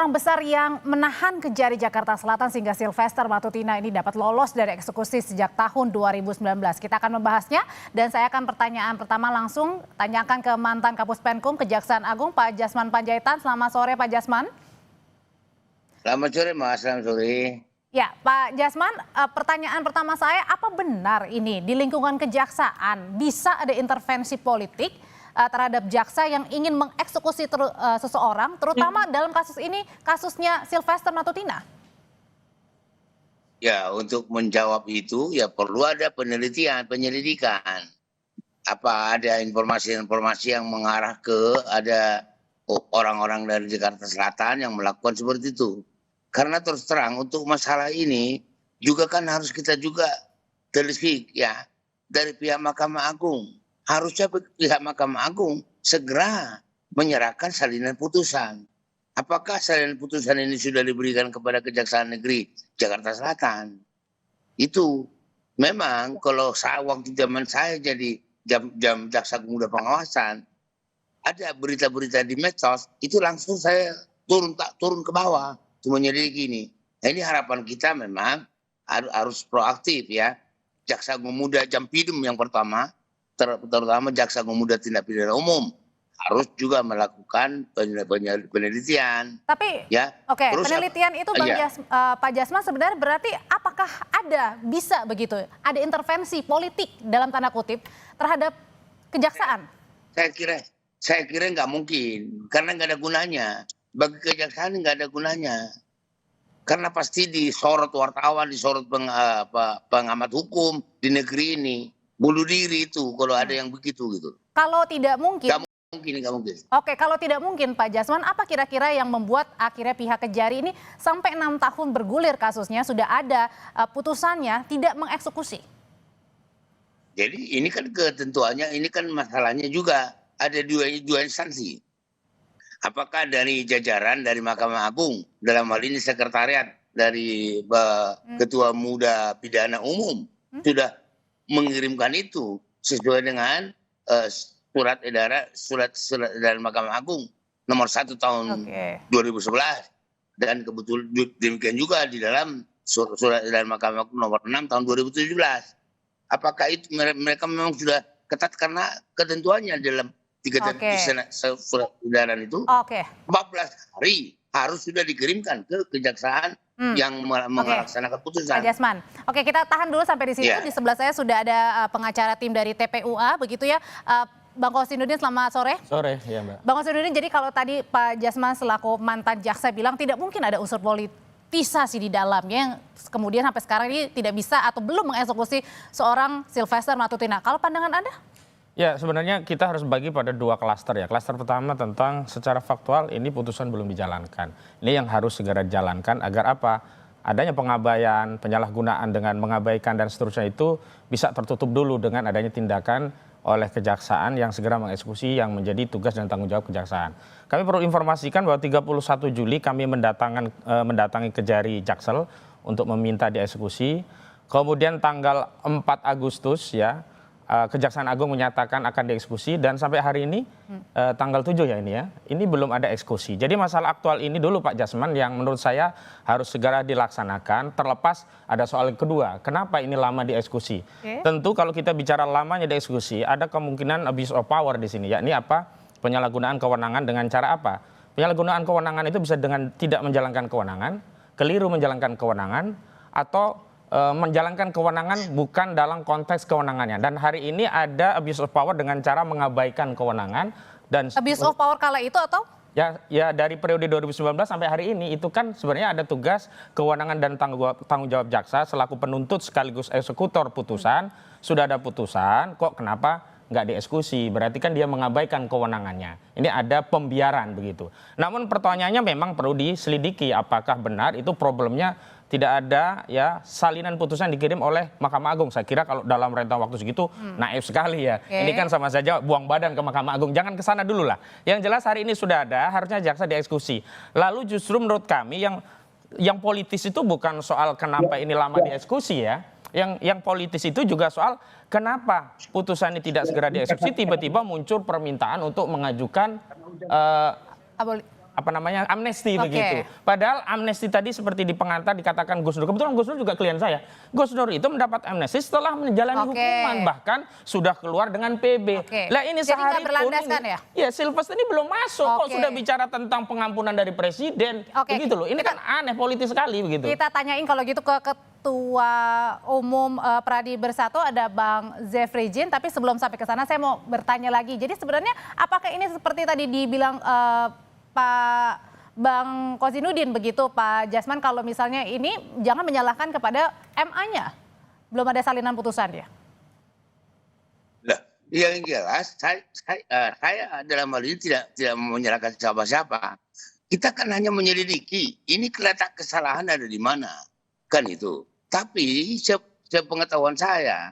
Orang besar yang menahan Kejari Jakarta Selatan sehingga Sylvester Matutina ini dapat lolos dari eksekusi sejak tahun 2019. Kita akan membahasnya dan saya akan pertanyaan pertama langsung tanyakan ke mantan Kapus Penkum Kejaksaan Agung Pak Jasman Panjaitan. Selamat sore Pak Jasman. Selamat sore Mas, selamat sore. Ya Pak Jasman, pertanyaan pertama saya, apa benar ini di lingkungan kejaksaan bisa ada intervensi politik terhadap jaksa yang ingin mengeksekusi seseorang, terutama dalam kasus ini, kasusnya Sylvester Matutina? Ya, untuk menjawab itu ya perlu ada penyelidikan. Apa ada informasi-informasi yang mengarah ke ada orang-orang dari Jakarta Selatan yang melakukan seperti itu. Karena terus terang untuk masalah ini juga kan harus kita juga telisik ya dari pihak Mahkamah Agung. Harusnya pihak Mahkamah Agung segera menyerahkan salinan putusan. Apakah salinan putusan ini sudah diberikan kepada Kejaksaan Negeri Jakarta Selatan? Itu memang kalau waktu zaman saya jadi jam jaksa muda pengawasan, ada berita-berita di medsos, itu langsung saya turun ke bawah untuk menyelidiki ini. Nah, ini harapan kita memang harus proaktif ya. Jaksa Agung Muda Jampidum yang pertama, terutama Jaksa Agung Muda Tindak Pidana Umum harus juga melakukan penelitian. Tapi, ya, oke, penelitian itu Pak Jasman sebenarnya berarti apakah bisa begitu, ada intervensi politik dalam tanda kutip terhadap kejaksaan? Saya kira nggak mungkin, karena nggak ada gunanya. Bagi kejaksaan nggak ada gunanya. Karena pasti disorot wartawan, disorot pengamat hukum di negeri ini. Bunuh diri itu kalau ada yang begitu gitu. Kalau tidak mungkin. Nggak mungkin. Oke, kalau tidak mungkin Pak Jasman, apa kira-kira yang membuat akhirnya pihak Kejari ini sampai 6 tahun bergulir kasusnya, sudah ada putusannya, tidak mengeksekusi? Jadi ini kan ketentuannya, ini kan masalahnya juga ada dua instansi. Apakah dari jajaran dari Mahkamah Agung, dalam hal ini sekretariat dari Ketua Muda Pidana Umum sudah mengirimkan itu sesuai dengan surat edaran Mahkamah Agung nomor 1 tahun 2011 dan kebetulan demikian juga di dalam surat edaran Mahkamah Agung nomor 6 tahun 2017. Apakah itu mereka memang sudah ketat karena ketentuannya dalam surat edaran itu 14 hari harus sudah dikirimkan ke kejaksaan yang melaksanakan putusan. Pak Jasman, oke, kita tahan dulu sampai di situ. Di sebelah saya sudah ada pengacara tim dari TPUA, begitu ya. Bang Kosinudin, selamat sore. Sore, ya Mbak. Bang Kosinudin, jadi kalau tadi Pak Jasman selaku mantan jaksa bilang tidak mungkin ada unsur politisasi di dalamnya yang kemudian sampai sekarang ini tidak bisa atau belum mengeksekusi seorang Sylvester Matutina. Kalau pandangan Anda? Ya, sebenarnya kita harus bagi pada dua klaster ya. Klaster pertama tentang secara faktual ini putusan belum dijalankan. Ini yang harus segera dijalankan agar apa? Adanya pengabaian, penyalahgunaan dengan mengabaikan dan seterusnya itu bisa tertutup dulu dengan adanya tindakan oleh kejaksaan yang segera mengeksekusi yang menjadi tugas dan tanggung jawab kejaksaan. Kami perlu informasikan bahwa 31 Juli kami mendatangi Kejari Jaksel untuk meminta dieksekusi. Kemudian tanggal 4 Agustus ya, Kejaksaan Agung menyatakan akan dieksekusi dan sampai hari ini tanggal 7 ya ini ya, ini belum ada eksekusi. Jadi masalah aktual ini dulu Pak Jasman yang menurut saya harus segera dilaksanakan, terlepas ada soal kedua, kenapa ini lama dieksekusi. Tentu kalau kita bicara lamanya dieksekusi, ada kemungkinan abuse of power di sini, yakni apa? Penyalahgunaan kewenangan dengan cara apa? Penyalahgunaan kewenangan itu bisa dengan tidak menjalankan kewenangan, keliru menjalankan kewenangan, atau menjalankan kewenangan bukan dalam konteks kewenangannya. Dan hari ini ada abuse of power dengan cara mengabaikan kewenangan. Dan abuse of power kala itu atau? Ya dari periode 2019 sampai hari ini itu kan sebenarnya ada tugas kewenangan dan tanggung jawab jaksa selaku penuntut sekaligus eksekutor putusan. Sudah ada putusan, kok kenapa nggak dieksekusi? Berarti kan dia mengabaikan kewenangannya. Ini ada pembiaran begitu. Namun pertanyaannya memang perlu diselidiki apakah benar itu problemnya tidak ada ya salinan putusan dikirim oleh Mahkamah Agung. Saya kira kalau dalam rentang waktu segitu naif sekali ya. Ini kan sama saja buang badan ke Mahkamah Agung. Jangan ke sana dulu lah. Yang jelas hari ini sudah ada, harusnya jaksa dieksekusi. Lalu justru menurut kami yang politis itu bukan soal kenapa ini lama dieksekusi ya. Yang politis itu juga soal kenapa putusan ini tidak segera dieksekusi, tiba-tiba muncul permintaan untuk mengajukan amnesti Oke. begitu. Padahal amnesti tadi seperti di pengantar dikatakan Gus Dur. Kebetulan Gus Dur juga klien saya. Gus Dur itu mendapat amnesti setelah menjalani Oke. hukuman, bahkan sudah keluar dengan PB. Oke. Lah ini Jadi nggak sehari pun berlandaskan ini, ya? Silvester ini belum masuk kok Oke. sudah bicara tentang pengampunan dari presiden. Oke. Begitu loh. Ini kan aneh politis sekali begitu. Kita tanyain kalau gitu ke Ketua Umum Pradi Bersatu ada Bang Zefri Jin, tapi sebelum sampai ke sana saya mau bertanya lagi. Jadi sebenarnya apakah ini seperti tadi dibilang Pak Bang Kozinudin begitu Pak Jasman, kalau misalnya ini jangan menyalahkan kepada MA-nya. Belum ada salinan putusan ya? Lah, yang jelas saya dalam hal ini tidak menyalahkan siapa-siapa. Kita kan hanya menyelidiki. Ini kelihatan kesalahan ada di mana. Kan itu. Tapi sepengetahuan saya,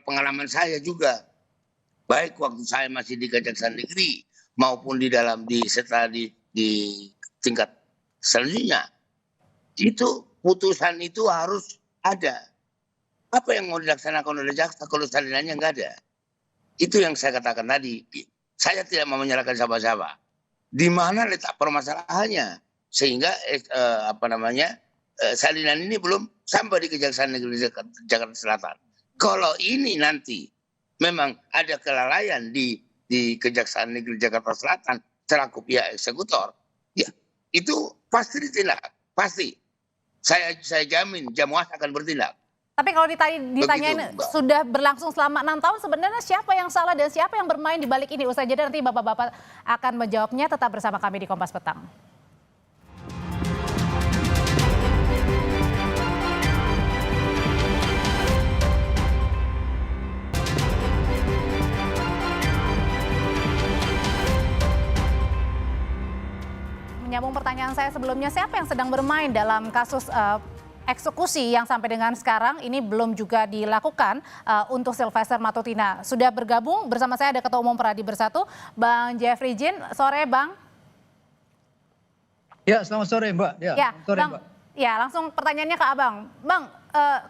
pengalaman saya juga, baik waktu saya masih di Kejaksaan Negeri maupun setelah di tingkat selanjutnya, itu putusan itu harus ada. Apa yang mau dilaksanakan oleh jaksa kalau salinannya nggak ada? Itu yang saya katakan tadi. Saya tidak mau menyalahkan siapa-siapa. Di mana letak permasalahannya sehingga salinan ini belum sampai di Kejaksaan Negeri Jakarta Selatan. Kalau ini nanti memang ada kelalaian di Kejaksaan Negeri Jakarta Selatan selaku pihak eksekutor, ya itu pasti ditindak, pasti. Saya jamin Jamwas akan bertindak. Tapi kalau ditanyain Begitu, Mbak. sudah berlangsung selama 6 tahun, sebenarnya siapa yang salah dan siapa yang bermain di balik ini? Usai jeda nanti Bapak-Bapak akan menjawabnya. Tetap bersama kami di Kompas Petang. Menyambung pertanyaan saya sebelumnya, siapa yang sedang bermain dalam kasus eksekusi yang sampai dengan sekarang ini belum juga dilakukan untuk Sylvester Matutina. Sudah bergabung bersama saya ada Ketua Umum Pradi Bersatu, Bang Zefri Jin. Sore, Bang. Ya, selamat sore, Mbak. Ya, sore, Bang. Mbak. Ya, langsung pertanyaannya ke Abang. Bang,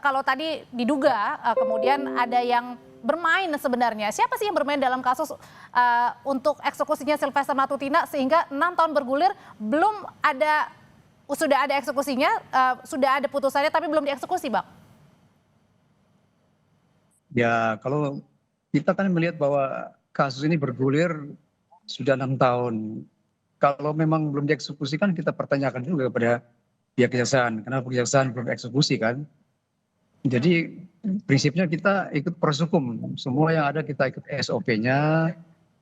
kalau tadi diduga kemudian ada yang bermain sebenarnya. Siapa sih yang bermain dalam kasus untuk eksekusinya Sylvester Matutina sehingga 6 tahun bergulir sudah ada eksekusinya, sudah ada putusannya tapi belum dieksekusi, Bang? Ya, kalau kita kan melihat bahwa kasus ini bergulir sudah 6 tahun. Kalau memang belum dieksekusi kan kita pertanyakan juga kepada pihak kejaksaan. Kenapa kejaksaan belum eksekusi kan? Jadi prinsipnya kita ikut proses hukum. Semua yang ada kita ikut SOP-nya.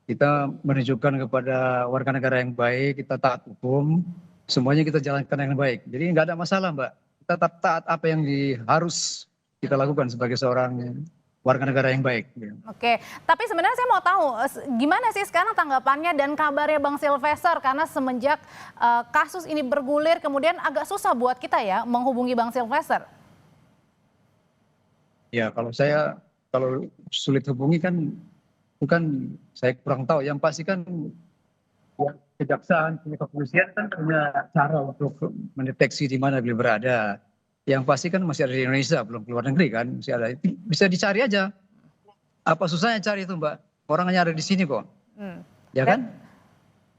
Kita menunjukkan kepada warga negara yang baik, kita taat hukum. Semuanya kita jalankan dengan baik. Jadi nggak ada masalah, Mbak. Kita taat apa yang harus kita lakukan sebagai seorang warga negara yang baik. Oke, tapi sebenarnya saya mau tahu gimana sih sekarang tanggapannya dan kabarnya Bang Sylvester, karena semenjak kasus ini bergulir kemudian agak susah buat kita ya menghubungi Bang Sylvester. Ya, kalau sulit hubungi kan bukan saya kurang tahu. Yang pasti kan ya, kejaksaan, kepolisian kan punya cara untuk mendeteksi di mana beliau berada. Yang pasti kan masih ada di Indonesia, belum keluar negeri kan, masih ada. Bisa dicari aja. Apa susahnya cari itu, Mbak? Orangnya ada di sini kok. Ya kan?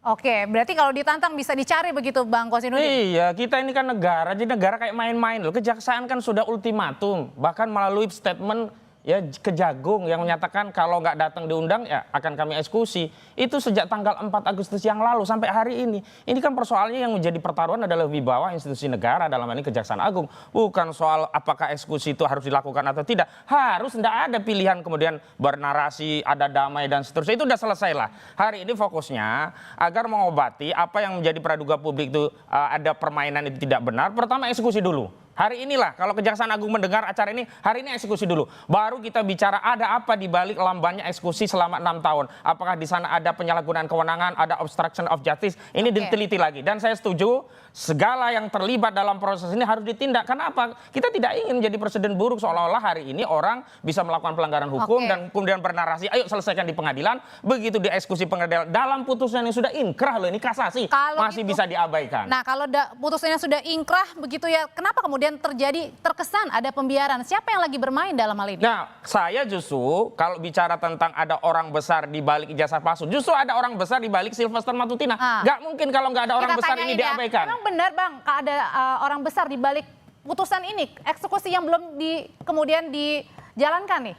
Oke, berarti kalau ditantang bisa dicari begitu Bang Kozinudin? Iya, kita ini kan negara, jadi negara kayak main-main loh. Kejaksaan kan sudah ultimatum, bahkan melalui statement ya Kejagung yang menyatakan kalau nggak datang diundang ya akan kami eksekusi. Itu sejak tanggal 4 Agustus yang lalu sampai hari ini. Ini kan persoalannya yang menjadi pertaruhan adalah wibawa institusi negara, dalam hal ini Kejaksaan Agung. Bukan soal apakah eksekusi itu harus dilakukan atau tidak. Harus, tidak ada pilihan kemudian bernarasi, ada damai dan seterusnya. Itu udah selesai lah. Hari ini fokusnya agar mengobati apa yang menjadi praduga publik itu ada permainan itu tidak benar. Pertama eksekusi dulu. Hari inilah kalau Kejaksaan Agung mendengar acara ini, hari ini eksekusi dulu. Baru kita bicara ada apa di balik lambannya eksekusi selama 6 tahun. Apakah di sana ada penyalahgunaan kewenangan, ada obstruction of justice. Ini diteliti lagi. Dan saya setuju segala yang terlibat dalam proses ini harus ditindak. Kenapa? Kita tidak ingin menjadi presiden buruk seolah-olah hari ini orang bisa melakukan pelanggaran hukum dan kemudian bernarasi, ayo selesaikan di pengadilan. Begitu dieksekusi pengadilan dalam putusan yang sudah inkrah loh, ini kasasi. Masih bisa diabaikan. Nah, kalau putusannya sudah inkrah begitu ya, kenapa kemudian kemudian terkesan ada pembiaran. Siapa yang lagi bermain dalam hal ini? Nah, saya justru kalau bicara tentang ada orang besar di balik ijazah palsu, justru ada orang besar di balik Sylvester Matutina. Nggak mungkin kalau nggak ada orang Kita besar ini tanyain ya, diabaikan. memang benar Bang, ada orang besar di balik putusan ini, eksekusi yang belum kemudian dijalankan nih?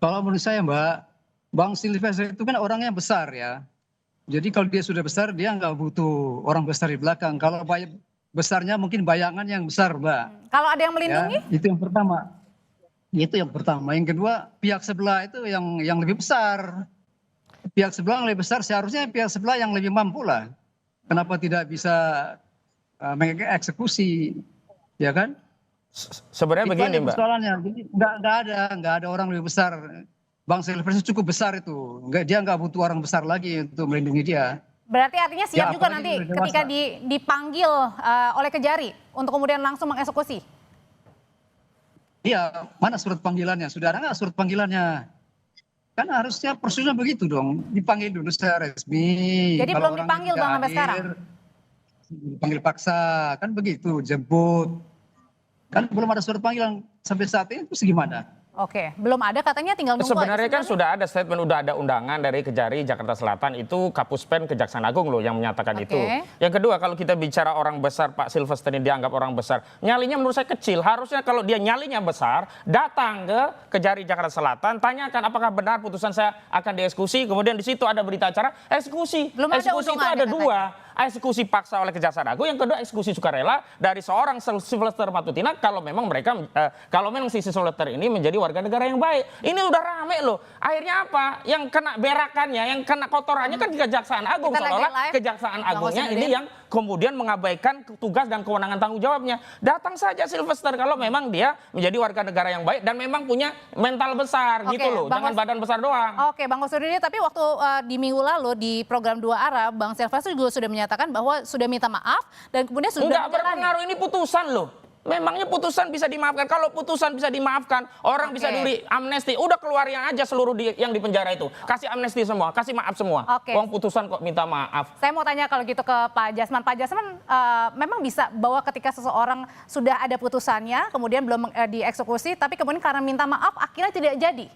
Kalau menurut saya Mbak, Bang Sylvester itu kan orangnya besar ya. Jadi kalau dia sudah besar, dia nggak butuh orang besar di belakang. Kalau besarnya mungkin bayangan yang besar Mbak. Kalau ada yang melindungi? Ya, itu yang pertama. Itu yang pertama. Yang kedua, pihak sebelah itu yang lebih besar. Pihak sebelah yang lebih besar, seharusnya pihak sebelah yang lebih mampu lah. Kenapa tidak bisa mengeksekusi, ya kan? Sebenarnya Itu begini aja Mbak. persoalannya. Jadi nggak ada orang lebih besar. Bang Sylvester cukup besar itu. Dia nggak butuh orang besar lagi untuk melindungi dia. Berarti artinya siap Ya, juga apalagi nanti udah dewasa. ketika dipanggil oleh Kejari untuk kemudian langsung mengeksekusi? Iya, mana surat panggilannya? Sudah ada nggak surat panggilannya? Kan harusnya prosedurnya begitu dong. Dipanggil dulu secara resmi. Jadi Kalau belum orangnya dipanggil tidak Bang sampai hadir, sekarang? dipanggil paksa, kan begitu, jemput. Kan belum ada surat panggilan sampai saat ini, terus gimana? Oke, belum ada, katanya tinggal nunggu. Sebenarnya kan sudah ada statement, udah ada undangan dari Kejari Jakarta Selatan, itu Kapuspen Kejaksaan Agung loh yang menyatakan Oke. itu. Yang kedua, kalau kita bicara orang besar, Pak Sylvester ini dianggap orang besar, nyalinya menurut saya kecil. Harusnya kalau dia nyalinya besar, datang ke Kejari Jakarta Selatan, tanyakan apakah benar putusan saya akan dieksekusi, kemudian di situ ada berita acara eksekusi. Belum ada Eksekusi itu undangannya ada dua. Eksekusi paksa oleh Kejaksaan Agung, yang kedua eksekusi sukarela dari seorang Sylvester Matutina kalau memang kalau memang si Sylvester ini menjadi warga negara yang baik. Ini udah rame loh. Akhirnya apa? Yang kena berakannya, yang kena kotorannya kan di Kejaksaan Agung. Kita lagi Seolah-olah live. Kejaksaan Bang Agungnya Husnudin. ini yang kemudian mengabaikan tugas dan kewenangan tanggung jawabnya. Datang saja Sylvester kalau memang dia menjadi warga negara yang baik dan memang punya mental besar Oke, gitu loh. Bang Jangan badan besar doang. Oke, Bang Husnudin, tapi waktu di minggu lalu di program Dua Arah, Bang Sylvester juga sudah menyatakan bahwa sudah minta maaf dan kemudian sudah Enggak menjalani. berpengaruh, ini putusan loh. Memangnya putusan bisa dimaafkan? Kalau putusan bisa dimaafkan, orang bisa Oke. diberi amnesti. Udah keluarin aja seluruh yang di penjara itu. Kasih amnesti semua, kasih maaf semua. Oke. Uang putusan kok minta maaf. Saya mau tanya kalau gitu ke Pak Jasman. Pak Jasman, memang bisa bahwa ketika seseorang sudah ada putusannya, kemudian belum dieksekusi, tapi kemudian karena minta maaf akhirnya tidak jadi?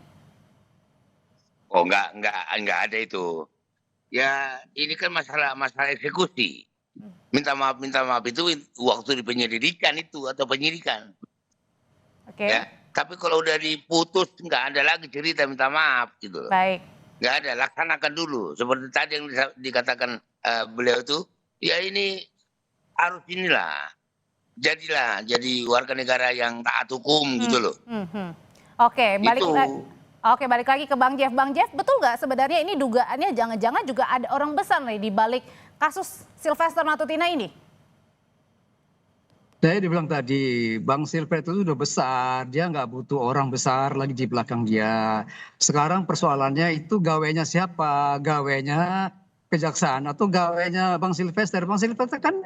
Oh, enggak ada itu. Ya, ini kan masalah eksekusi. Minta maaf itu waktu di penyelidikan itu atau penyidikan. Oke, Ya. Tapi kalau udah diputus nggak ada lagi cerita minta maaf gitu loh. baik. Nggak ada, laksanakan dulu. Seperti tadi yang dikatakan beliau itu, ya ini harus inilah. Jadi warga negara yang taat hukum gitu loh. Oke, Itu. balik lagi ke Bang Jeff. Bang Jeff, betul nggak sebenarnya ini dugaannya jangan-jangan juga ada orang besar nih di balik kasus Sylvester Matutina ini? Saya dibilang tadi, Bang Sylvester itu udah besar, dia nggak butuh orang besar lagi di belakang dia. Sekarang persoalannya itu gawainya siapa? Gawainya kejaksaan atau gawainya Bang Sylvester? Bang Sylvester kan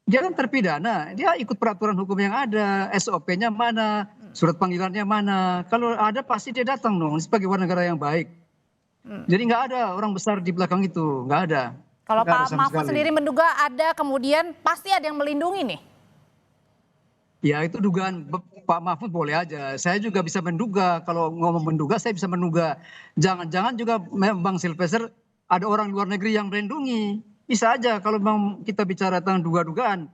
dia kan terpidana, dia ikut peraturan hukum yang ada, SOP-nya mana, surat panggilannya mana. Kalau ada pasti dia datang dong sebagai warga negara yang baik. Jadi nggak ada orang besar di belakang itu, nggak ada. Kalau Nggak ada Pak sama Mahfud sekali. sendiri menduga ada kemudian pasti ada yang melindungi nih. Ya itu dugaan Pak Mahfud boleh aja. Saya juga bisa menduga, kalau ngomong menduga saya bisa menduga. Jangan-jangan juga memang Bang Sylvester ada orang luar negeri yang melindungi. Bisa aja kalau memang kita bicara tentang duga-dugaan.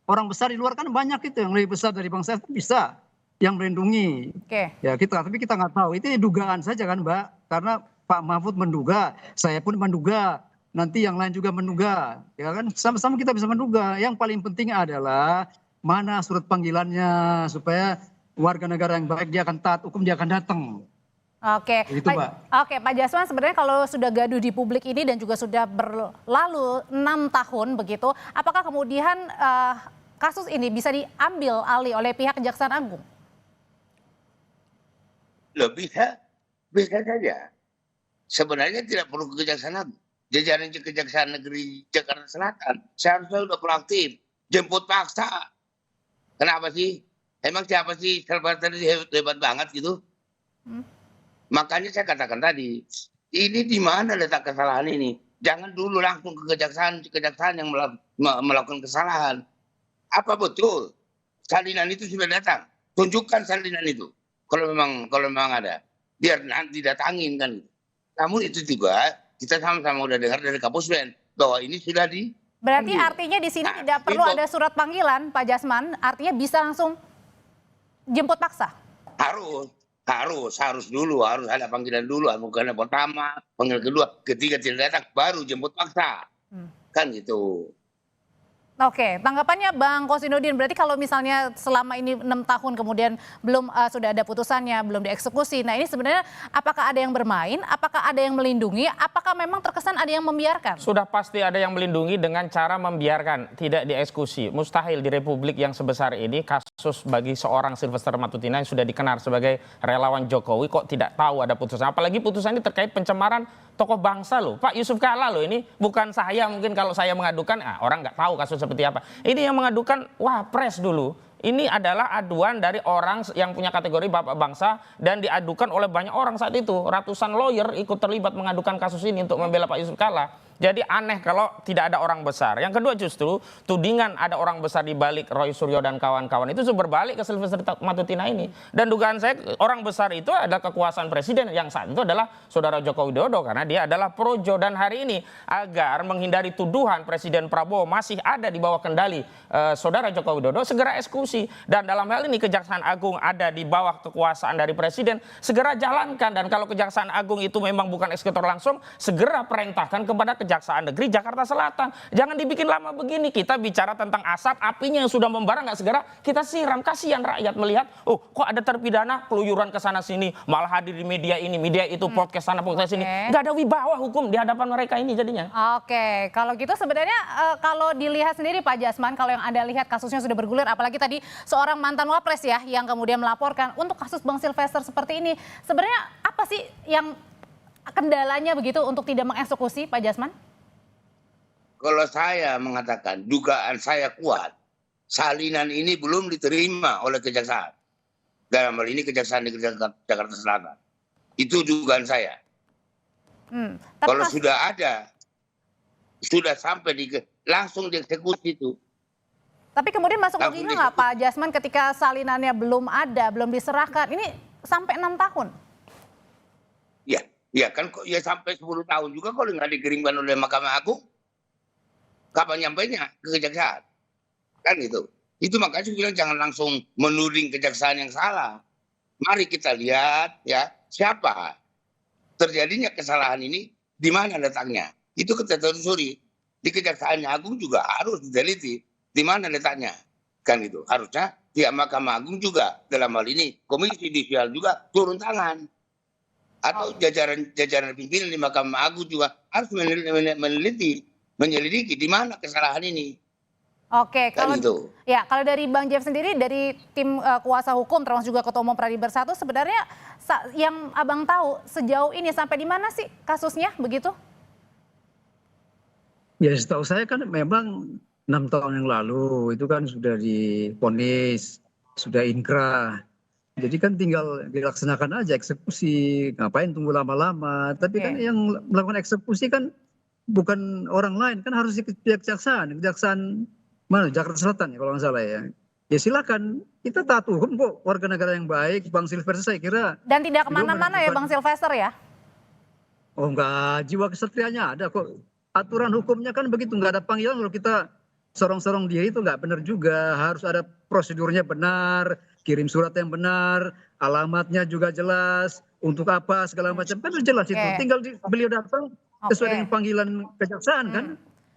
Orang besar di luar kan banyak itu yang lebih besar dari Bang Sylvester bisa yang melindungi. Oke. Ya tapi kita nggak tahu. Itu dugaan saja kan Mbak. Karena Pak Mahfud menduga, saya pun menduga. Nanti yang lain juga menduga, ya kan? Sama-sama kita bisa menduga. Yang paling penting adalah mana surat panggilannya supaya warga negara yang baik dia akan taat hukum, dia akan datang. Oke, Begitu, Mbak. Oke, Pak Jasman, sebenarnya kalau sudah gaduh di publik ini dan juga sudah berlalu 6 tahun begitu, apakah kemudian kasus ini bisa diambil alih oleh pihak Kejaksaan Agung? Loh, bisa saja. Sebenarnya tidak perlu ke Kejaksaan Agung. Jajaran Kejaksaan Negeri Jakarta Selatan seharusnya sudah proaktif, jemput paksa. Kenapa sih? Emang siapa sih Sylvester hebat banget gitu? Makanya saya katakan tadi, ini di mana letak kesalahan ini? Jangan dulu langsung ke kejaksaan yang melakukan kesalahan. Apa betul salinan itu sudah datang. Tunjukkan salinan itu. Kalau memang ada. Biar nanti datangin kan. Namun itu juga kita sama-sama udah dengar dari Kapuspen bahwa ini sudah Berarti artinya di sini tidak perlu ada surat panggilan, Pak Jasman. Artinya bisa langsung jemput paksa. Harus dulu, harus ada panggilan dulu. Bukan pertama, panggilan kedua, ketiga tidak datang, baru jemput paksa. Kan gitu. Oke, tanggapannya Bang Kosinudin, berarti kalau misalnya selama ini 6 tahun kemudian belum sudah ada putusannya, belum dieksekusi. Nah ini sebenarnya apakah ada yang bermain, apakah ada yang melindungi, apakah memang terkesan ada yang membiarkan? Sudah pasti ada yang melindungi dengan cara membiarkan, tidak dieksekusi. Mustahil di republik yang sebesar ini kasus bagi seorang Sylvester Matutina yang sudah dikenal sebagai relawan Jokowi kok tidak tahu ada putusan. Apalagi putusan ini terkait pencemaran tokoh bangsa loh. Pak Yusuf Kalla loh, ini bukan saya, mungkin kalau saya mengadukan orang nggak tahu kasus seperti apa. Ini yang mengadukan Wapres dulu. Ini adalah aduan dari orang yang punya kategori bapak bangsa dan diadukan oleh banyak orang saat itu. Ratusan lawyer ikut terlibat mengadukan kasus ini untuk membela Pak Yusuf Kalla. Jadi aneh kalau tidak ada orang besar. Yang kedua justru tudingan ada orang besar di balik Roy Suryo dan kawan-kawan itu berbalik ke Sylvester Matutina ini. Dan dugaan saya orang besar itu adalah kekuasaan presiden yang saat itu adalah saudara Joko Widodo karena dia adalah projo. Dan hari ini agar menghindari tuduhan Presiden Prabowo masih ada di bawah kendali saudara Joko Widodo segera eksekusi. Dan dalam hal ini Kejaksaan Agung ada di bawah kekuasaan dari presiden, segera jalankan. Dan kalau Kejaksaan Agung itu memang bukan eksekutor langsung, segera perintahkan kepada Kejaksaan Negeri Jakarta Selatan. Jangan dibikin lama begini. Kita bicara tentang asap, apinya yang sudah membara nggak segera kita siram. Kasihan rakyat melihat, oh kok ada terpidana keluyuran ke sana sini, malah hadir di media ini, media itu, podcast sana, podcast sini. Nggak ada wibawa hukum di hadapan mereka ini jadinya. Oke, kalau gitu sebenarnya kalau dilihat sendiri Pak Jasman, kalau yang Anda lihat kasusnya sudah bergulir, apalagi tadi seorang mantan Wapres ya yang kemudian melaporkan untuk kasus Bang Sylvester seperti ini. Sebenarnya apa sih yang kendalanya begitu untuk tidak mengeksekusi, Pak Jasman? Kalau saya mengatakan dugaan saya kuat, salinan ini belum diterima oleh kejaksaan. Dalam hal ini Kejaksaan Negeri Jakarta Selatan. Itu dugaan saya. Kalau sudah ada, sudah sampai langsung dieksekusi itu. Tapi kemudian masuk logika nggak Pak Jasman ketika salinannya belum ada, belum diserahkan, ini sampai 6 tahun? Ya kan ya sampai 10 tahun juga kalau nggak dikirimkan oleh Mahkamah Agung. Kapan nyampainya ke kejaksaan? Kan gitu. Itu makanya saya bilang jangan langsung menuding kejaksaan yang salah. Mari kita lihat ya siapa terjadinya kesalahan ini, di mana letaknya. Itu kita telusuri. Di Kejaksaan Agung juga harus diteliti di mana letaknya. Kan gitu. Harusnya pihak Mahkamah Agung juga dalam hal ini Komisi Judisial juga turun tangan. Atau jajaran pimpinan di Mahkamah Agung juga harus menyelidiki di mana kesalahan ini. Oke, kalau gitu. Ya kalau dari Bang Jeff sendiri, dari tim kuasa hukum termasuk juga Ketua Umum Pradi Bersatu, sebenarnya yang Abang tahu sejauh ini sampai di mana sih kasusnya begitu? Ya setahu saya kan memang 6 tahun yang lalu itu kan sudah divonis, sudah inkrah. Jadi kan tinggal dilaksanakan aja eksekusi, ngapain tunggu lama-lama. Tapi kan yang melakukan eksekusi kan bukan orang lain, kan harus di kejaksaan mana Jakarta Selatan ya kalau nggak salah ya. Ya silakan, kita taat hukum kok, warga negara yang baik. Bang Sylvester saya kira. Dan tidak kemana-mana ya Bang Sylvester ya? Oh enggak, jiwa kesatrianya ada kok. Aturan hukumnya kan begitu, nggak ada panggilan kalau kita sorong-sorong diri itu nggak benar juga. Harus ada prosedurnya benar, kirim surat yang benar, alamatnya juga jelas, untuk apa segala macam kan jelas itu. Tinggal beliau datang sesuai dengan panggilan kejaksaan kan.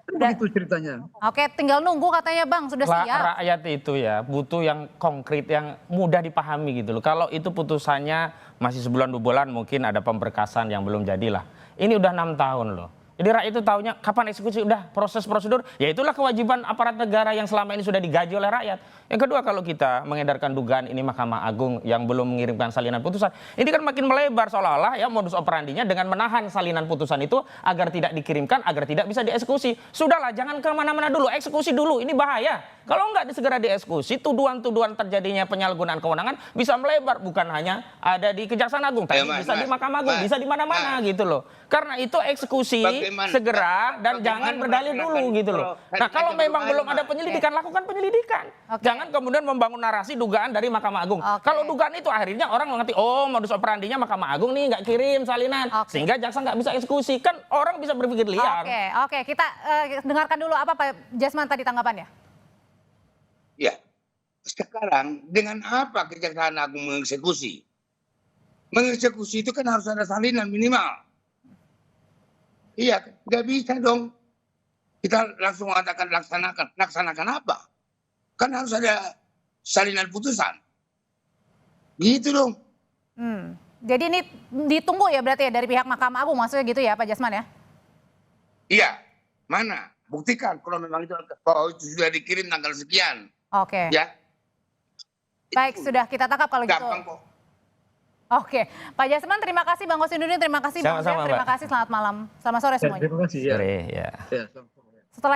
Begitu ceritanya. Oke, tinggal nunggu katanya Bang, sudah siap. Rakyat itu ya butuh yang konkret, yang mudah dipahami gitu loh. Kalau itu putusannya masih sebulan 2 bulan mungkin ada pemberkasan yang belum jadilah. Ini udah 6 tahun loh. Jadi rakyat itu taunya kapan eksekusi, udah proses prosedur. Ya itulah kewajiban aparat negara yang selama ini sudah digaji oleh rakyat. Yang kedua, kalau kita mengedarkan dugaan ini Mahkamah Agung yang belum mengirimkan salinan putusan, ini kan makin melebar seolah-olah ya modus operandinya dengan menahan salinan putusan itu agar tidak dikirimkan, agar tidak bisa dieksekusi. Sudahlah, jangan kemana-mana dulu, eksekusi dulu, ini bahaya. Kalau nggak segera dieksekusi, tuduhan-tuduhan terjadinya penyalahgunaan kewenangan bisa melebar. Bukan hanya ada di Kejaksaan Agung, tapi bisa di Mahkamah Agung, bisa di mana-mana gitu loh. Karena itu eksekusi segera dan jangan berdalih dulu gitu loh. Nah kalau memang belum ada penyelidikan, lakukan penyelidikan. Jangan kemudian membangun narasi dugaan dari Mahkamah Agung. Kalau dugaan itu akhirnya orang mengerti, oh modus operandinya Mahkamah Agung nih nggak kirim salinan, sehingga jaksa nggak bisa eksekusi. Kan orang bisa berpikir liar. Oke, kita dengarkan dulu apa Pak Jasman tadi tanggapannya. Ya, sekarang dengan apa Kejaksaan Agung mengeksekusi? Mengeksekusi itu kan harus ada salinan minimal. Iya, nggak bisa dong. Kita langsung mengatakan laksanakan. Laksanakan apa? Kan harus ada salinan putusan. Gitu dong. Jadi ini ditunggu ya berarti ya dari pihak Mahkamah Agung maksudnya gitu ya Pak Jasman ya? Iya, mana? Buktikan kalau memang itu sudah dikirim tanggal sekian. Oke. Ya. Baik, sudah kita tangkap kalau gitu. Gampang kok. Oke, Pak Jasman terima kasih, Bang Kosinudin terima kasih, Bang Zek, terima kasih, selamat malam. Selamat sore semuanya. Terima kasih. Sore, ya. Ya. Setelah